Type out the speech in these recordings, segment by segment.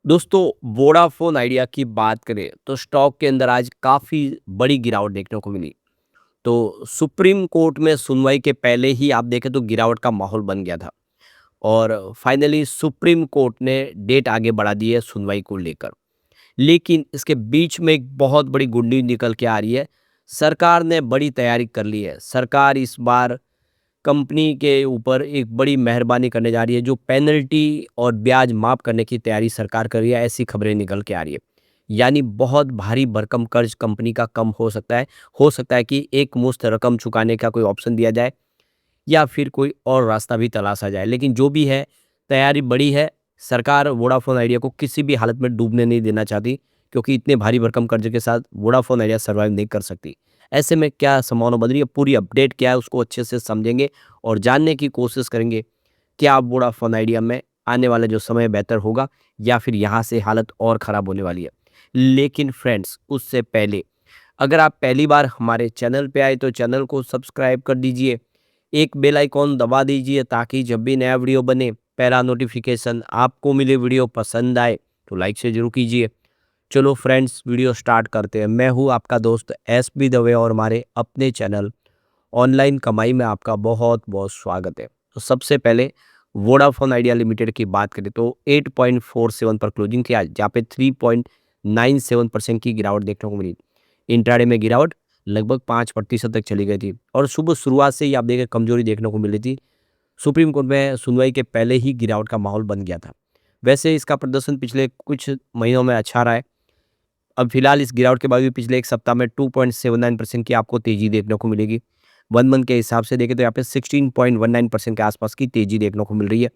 दोस्तों, Vodafone idea की बात करें तो स्टॉक के अंदर आज काफ़ी बड़ी गिरावट देखने को मिली। तो सुप्रीम कोर्ट में सुनवाई के पहले ही आप देखें तो गिरावट का माहौल बन गया था और फाइनली सुप्रीम कोर्ट ने डेट आगे बढ़ा दी है सुनवाई को लेकर। लेकिन इसके बीच में एक बहुत बड़ी गुड न्यूज़ निकल के आ रही है। सरकार ने बड़ी तैयारी कर ली है। सरकार इस बार कंपनी के ऊपर एक बड़ी मेहरबानी करने जा रही है, जो पेनल्टी और ब्याज माफ़ करने की तैयारी सरकार कर रही है, ऐसी खबरें निकल के आ रही है। यानी बहुत भारी भरकम कर्ज कंपनी का कम हो सकता है। हो सकता है कि एक मुश्त रकम चुकाने का कोई ऑप्शन दिया जाए या फिर कोई और रास्ता भी तलाशा जाए। लेकिन जो भी है, तैयारी बड़ी है। सरकार वोडाफ़ोन आइडिया को किसी भी हालत में डूबने नहीं देना चाहती, क्योंकि इतने भारी भरकम कर्ज के साथ वोडाफ़ोन आइडिया सर्वाइव नहीं कर सकती। ऐसे में क्या संभावना बन रही है, पूरी अपडेट क्या है, उसको अच्छे से समझेंगे और जानने की कोशिश करेंगे। क्या वोडाफ़ोन आइडिया में आने वाला जो समय बेहतर होगा या फिर यहाँ से हालत और ख़राब होने वाली है। लेकिन फ्रेंड्स, उससे पहले अगर आप पहली बार हमारे चैनल पे आए तो चैनल को सब्सक्राइब कर दीजिए। एक बेल आइकॉन दबा दीजिए ताकि जब भी नया वीडियो बने, पहला नोटिफिकेशन आपको मिले। वीडियो पसंद आए तो लाइक से ज़रूर कीजिए। चलो फ्रेंड्स, वीडियो स्टार्ट करते हैं। मैं हूँ आपका दोस्त एस बी दवे और हमारे अपने चैनल ऑनलाइन कमाई में आपका बहुत बहुत स्वागत है। तो सबसे पहले वोडाफोन आइडिया लिमिटेड की बात करें तो 8.47 पर क्लोजिंग किया, जहाँ पे 3.97% की गिरावट देखने को मिली। इंट्राडे में गिरावट लगभग 5% तक चली गई थी और सुबह शुरुआत से ही आप देखें कमजोरी देखने को मिल रही थी। सुप्रीम कोर्ट में सुनवाई के पहले ही गिरावट का माहौल बन गया था। वैसे इसका प्रदर्शन पिछले कुछ महीनों में अच्छा रहा है। अब फिलहाल इस गिरावट के बाद भी पिछले एक सप्ताह में 2.79% की आपको तेजी देखने को मिलेगी। 1 मंथ के हिसाब से देखें तो यहाँ पे 16.19% के आसपास की तेजी देखने को मिल रही है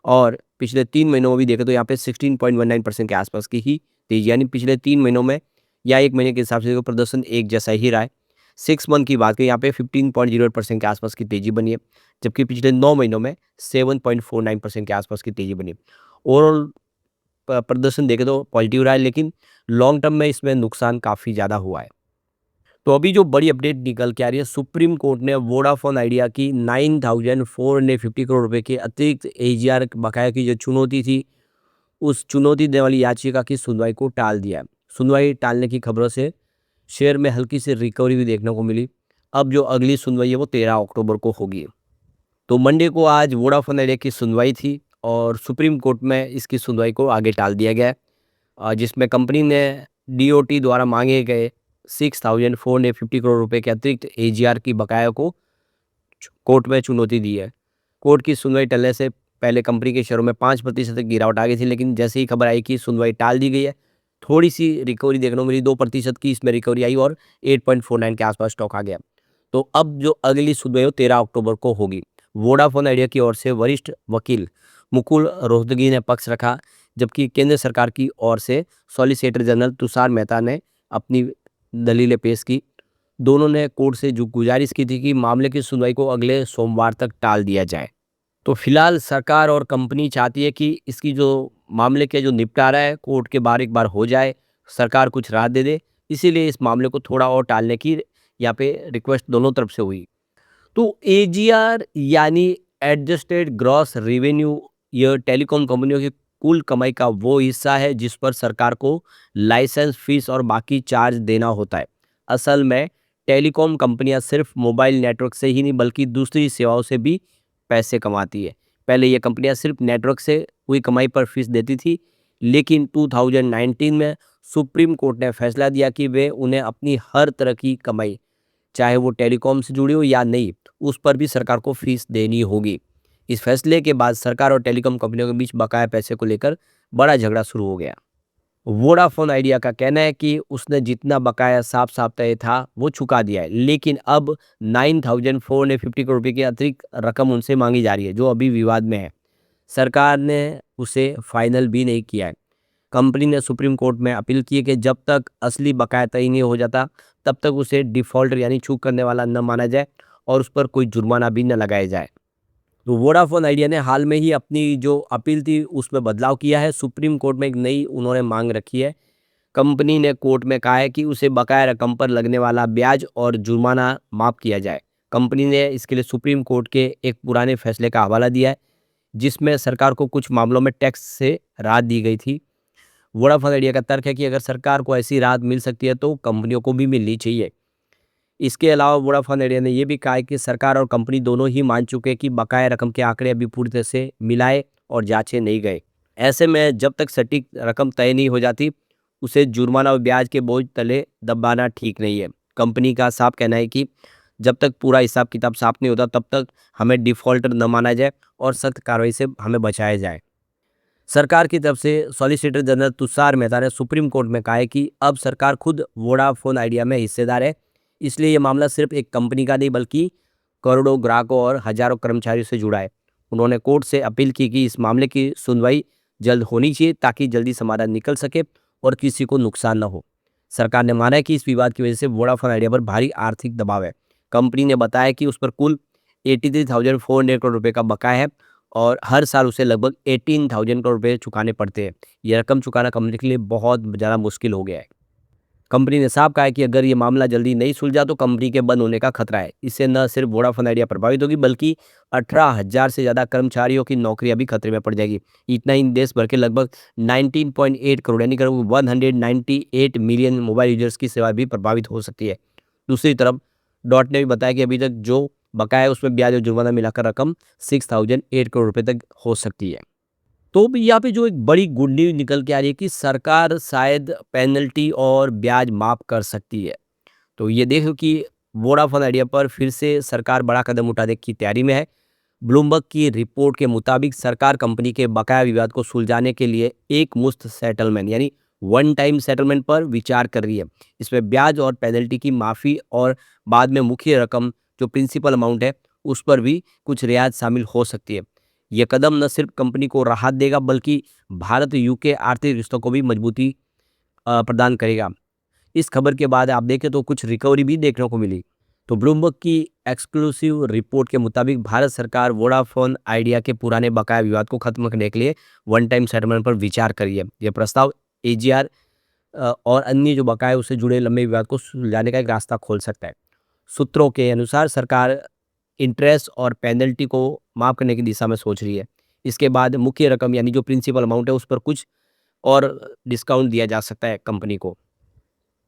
और पिछले 3 महीनों में भी देखें तो यहाँ पे 16.19% के आसपास की ही तेजी, यानी पिछले 3 महीनों में या 1 महीने के हिसाब से देखो प्रदर्शन एक जैसा ही रहा है। 6 मंथ की बात करें, यहाँ पे 15.08% के आसपास की तेजी बनी है, जबकि पिछले 9 महीनों में 7.49% के आसपास की तेजी बनी है। ओवरऑल प्रदर्शन देखें तो पॉजिटिव रहा है, लेकिन लॉन्ग टर्म में इसमें नुकसान काफ़ी ज़्यादा हुआ है। तो अभी जो बड़ी अपडेट निकल के आ रही है, सुप्रीम कोर्ट ने वोडाफोन आइडिया की 9,450 करोड़ रुपए के अतिरिक्त एजीआर बकाया की जो चुनौती थी, उस चुनौती देने वाली याचिका की सुनवाई को टाल दिया है। सुनवाई टालने की खबरों से शेयर में हल्की सी रिकवरी भी देखने को मिली। अब जो अगली सुनवाई है वो 13 अक्टूबर को होगी। तो मंडे को आज वोडाफोन आइडिया की सुनवाई थी और सुप्रीम कोर्ट में इसकी सुनवाई को आगे टाल दिया गया है, जिसमें कंपनी ने डीओटी द्वारा मांगे गए 6,450 करोड़ रुपए के अतिरिक्त एजीआर की बकाया को कोर्ट में चुनौती दी है। कोर्ट की सुनवाई टलने से पहले कंपनी के शेयरों में 5% की गिरावट आ गई थी, लेकिन जैसे ही खबर आई कि सुनवाई टाल दी गई है, थोड़ी सी रिकवरी देखने को मिली। 2% की इसमें रिकवरी आई और 8.49 के आसपास स्टॉक आ गया। तो अब जो अगली सुनवाई है वो 13 अक्टूबर को होगी। वोडाफोन आइडिया की ओर से वरिष्ठ वकील मुकुल रोहतगी ने पक्ष रखा, जबकि केंद्र सरकार की ओर से सॉलिसिटर जनरल तुषार मेहता ने अपनी दलीलें पेश की। दोनों ने कोर्ट से जो गुजारिश की थी कि मामले की सुनवाई को अगले सोमवार तक टाल दिया जाए। तो फिलहाल सरकार और कंपनी चाहती है कि इसकी जो मामले के जो निपटारा है कोर्ट के बाहर एक बार हो जाए, सरकार कुछ राहत दे दे। इसीलिए इस मामले को थोड़ा और टालने की यहाँ पे रिक्वेस्ट दोनों तरफ से हुई। तो एजीआर यानी एडजस्टेड ग्रॉस रेवेन्यू, यह टेलीकॉम कंपनियों की कुल कमाई का वो हिस्सा है जिस पर सरकार को लाइसेंस फीस और बाकी चार्ज देना होता है। असल में टेलीकॉम कंपनियां सिर्फ मोबाइल नेटवर्क से ही नहीं बल्कि दूसरी सेवाओं से भी पैसे कमाती है। पहले ये कंपनियां सिर्फ नेटवर्क से हुई कमाई पर फीस देती थी, लेकिन 2019 में सुप्रीम कोर्ट ने फैसला दिया कि वे उन्हें अपनी हर तरह की कमाई, चाहे वो टेलीकॉम से जुड़ी हो या नहीं, उस पर भी सरकार को फीस देनी होगी। इस फैसले के बाद सरकार और टेलीकॉम कंपनियों के बीच बकाया पैसे को लेकर बड़ा झगड़ा शुरू हो गया। वोडाफोन आइडिया का कहना है कि उसने जितना बकाया साफ साफ तय था वो चुका दिया है, लेकिन अब 9,450 करोड़ रुपए की अतिरिक्त रकम उनसे मांगी जा रही है, जो अभी विवाद में है। सरकार ने उसे फाइनल भी नहीं किया है। कंपनी ने सुप्रीम कोर्ट में अपील की है कि जब तक असली बकाया तय नहीं हो जाता, तब तक उसे डिफ़ॉल्टर यानी चूक करने वाला न माना जाए और उस पर कोई जुर्माना भी न लगाया जाए। तो वोडाफोन आइडिया ने हाल में ही अपनी जो अपील थी उसमें बदलाव किया है। सुप्रीम कोर्ट में एक नई उन्होंने मांग रखी है। कंपनी ने कोर्ट में कहा है कि उसे बकाया रकम पर लगने वाला ब्याज और जुर्माना माफ़ किया जाए। कंपनी ने इसके लिए सुप्रीम कोर्ट के एक पुराने फैसले का हवाला दिया है, जिसमें सरकार को कुछ मामलों में टैक्स से राहत दी गई थी। वोडाफोन आइडिया का तर्क है कि अगर सरकार को ऐसी राहत मिल सकती है तो कंपनियों को भी मिलनी चाहिए। इसके अलावा वोडाफोन आइडिया ने यह भी कहा है कि सरकार और कंपनी दोनों ही मान चुके हैं कि बकाया रकम के आंकड़े अभी पूरी तरह से मिलाए और जांचे नहीं गए। ऐसे में जब तक सटीक रकम तय नहीं हो जाती, उसे जुर्माना और ब्याज के बोझ तले दबाना ठीक नहीं है। कंपनी का साफ कहना है कि जब तक पूरा हिसाब किताब साफ नहीं होता, तब तक हमें डिफ़ॉल्टर न माना जाए और सख्त कार्रवाई से हमें बचाया जाए। सरकार की तरफ से सॉलिसिटर जनरल तुषार मेहता ने सुप्रीम कोर्ट में कहा है कि अब सरकार खुद वोडाफोन आइडिया में हिस्सेदार है, इसलिए ये मामला सिर्फ एक कंपनी का नहीं बल्कि करोड़ों ग्राहकों और हजारों कर्मचारियों से जुड़ा है। उन्होंने कोर्ट से अपील की कि इस मामले की सुनवाई जल्द होनी चाहिए ताकि जल्दी समाधान निकल सके और किसी को नुकसान न हो। सरकार ने माना है कि इस विवाद की वजह से वोडाफोन आइडिया पर भारी आर्थिक दबाव है। कंपनी ने बताया कि उस पर कुल 83,400 करोड़ रुपए का बकाया है और हर साल उसे लगभग 18,000 करोड़ रुपए चुकाने पड़ते हैं। यह रकम चुकाना कंपनी के लिए बहुत ज़्यादा मुश्किल हो गया है। कंपनी ने साफ कहा है कि अगर ये मामला जल्दी नहीं सुलझा तो कंपनी के बंद होने का खतरा है। इससे न सिर्फ वोडाफोन आइडिया प्रभावित होगी बल्कि 18,000 से ज़्यादा कर्मचारियों की नौकरियां भी खतरे में पड़ जाएगी। इतना ही देश भर के लगभग 19.8 करोड़ यानी करीब 198 मिलियन मोबाइल यूजर्स की सेवा भी प्रभावित हो सकती है। दूसरी तरफ डॉट ने भी बताया कि अभी तक जो बकाया है उसमें ब्याज और जुर्माना मिलाकर रकम 6,008 करोड़ रुपए तक हो सकती है। तो भी यहाँ पे जो एक बड़ी गुड न्यूज़ निकल के आ रही है कि सरकार शायद पेनल्टी और ब्याज माफ़ कर सकती है। तो ये देखो कि वोडाफोन आइडिया पर फिर से सरकार बड़ा कदम उठाने की तैयारी में है। ब्लूमबर्ग की रिपोर्ट के मुताबिक सरकार कंपनी के बकाया विवाद को सुलझाने के लिए एक मुश्त सेटलमेंट यानी वन टाइम सेटलमेंट पर विचार कर रही है। इसमें ब्याज और पेनल्टी की माफ़ी और बाद में मुख्य रकम जो प्रिंसिपल अमाउंट है उस पर भी कुछ रियायत शामिल हो सकती है। यह कदम न सिर्फ कंपनी को राहत देगा बल्कि भारत यूके आर्थिक रिश्तों को भी मजबूती प्रदान करेगा। इस खबर के बाद आप देखें तो कुछ रिकवरी भी देखने को मिली। तो ब्लूमबर्ग की एक्सक्लूसिव रिपोर्ट के मुताबिक भारत सरकार वोडाफोन आइडिया के पुराने बकाया विवाद को खत्म करने के लिए वन टाइम सेटलमेंट पर विचार कर रही है। यह प्रस्ताव एजीआर और अन्य जो बकाया उससे जुड़े लंबे विवाद को सुलझाने का एक रास्ता खोल सकता है। सूत्रों के अनुसार सरकार इंटरेस्ट और पेनल्टी को माफ़ करने की दिशा में सोच रही है। इसके बाद मुख्य रकम यानी जो प्रिंसिपल अमाउंट है उस पर कुछ और डिस्काउंट दिया जा सकता है कंपनी को।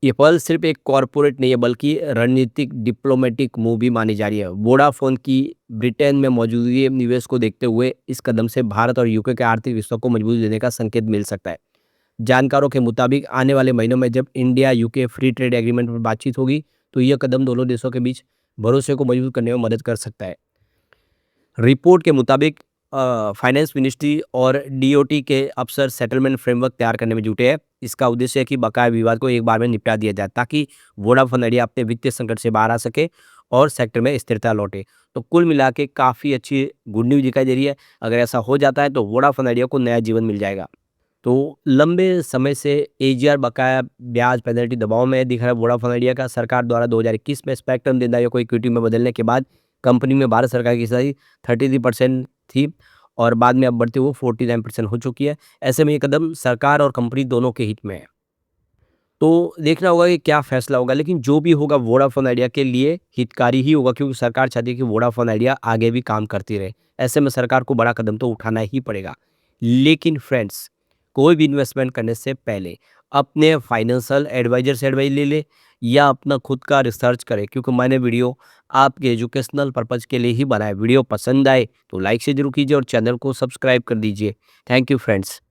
ये पहल सिर्फ एक कॉरपोरेट नहीं है बल्कि रणनीतिक डिप्लोमेटिक मूव भी मानी जा रही है। वोडाफोन की ब्रिटेन में मौजूदगी निवेश को देखते हुए इस कदम से भारत और यूके के आर्थिक रिश्तों को मजबूती देने का संकेत मिल सकता है। जानकारों के मुताबिक आने वाले महीनों में जब India UK free trade agreement पर बातचीत होगी तो यह कदम दोनों देशों के बीच भरोसे को मजबूत करने में मदद कर सकता है। रिपोर्ट के मुताबिक फाइनेंस मिनिस्ट्री और डीओटी के अफसर सेटलमेंट फ्रेमवर्क तैयार करने में जुटे हैं। इसका उद्देश्य है कि बकाया विवाद को एक बार में निपटा दिया जाए ताकि वोडाफोन आइडिया अपने वित्तीय संकट से बाहर आ सके और सेक्टर में स्थिरता लौटे। तो कुल मिला के काफ़ी अच्छी गुड न्यूज़ दिखाई दे रही है। अगर ऐसा हो जाता है तो वोडाफोन आइडिया को नया जीवन मिल जाएगा। तो लंबे समय से एजीआर बकाया ब्याज पेनल्टी दबाव में दिख रहा है वोडाफोन आइडिया का। सरकार द्वारा 2021 में स्पेक्ट्रम देनदारियों को इक्विटी में बदलने के बाद कंपनी में भारत सरकार की हिस्सेदारी 33% थी और बाद में अब बढ़ते हुए 49% हो चुकी है। ऐसे में ये कदम सरकार और कंपनी दोनों के हित में है। तो देखना होगा कि क्या फैसला होगा, लेकिन जो भी होगा वोडाफोन आइडिया के लिए हितकारी ही होगा क्योंकि सरकार चाहती है कि वोडाफोन आइडिया आगे भी काम करती रहे। ऐसे में सरकार को बड़ा कदम तो उठाना ही पड़ेगा। लेकिन फ्रेंड्स, कोई भी इन्वेस्टमेंट करने से पहले अपने फाइनेंशियल एडवाइजर से एडवाइस ले ले या अपना खुद का रिसर्च करें क्योंकि मैंने वीडियो आपके एजुकेशनल पर्पज़ के लिए ही बनाया। वीडियो पसंद आए तो लाइक से जरूर कीजिए और चैनल को सब्सक्राइब कर दीजिए। Thank you friends.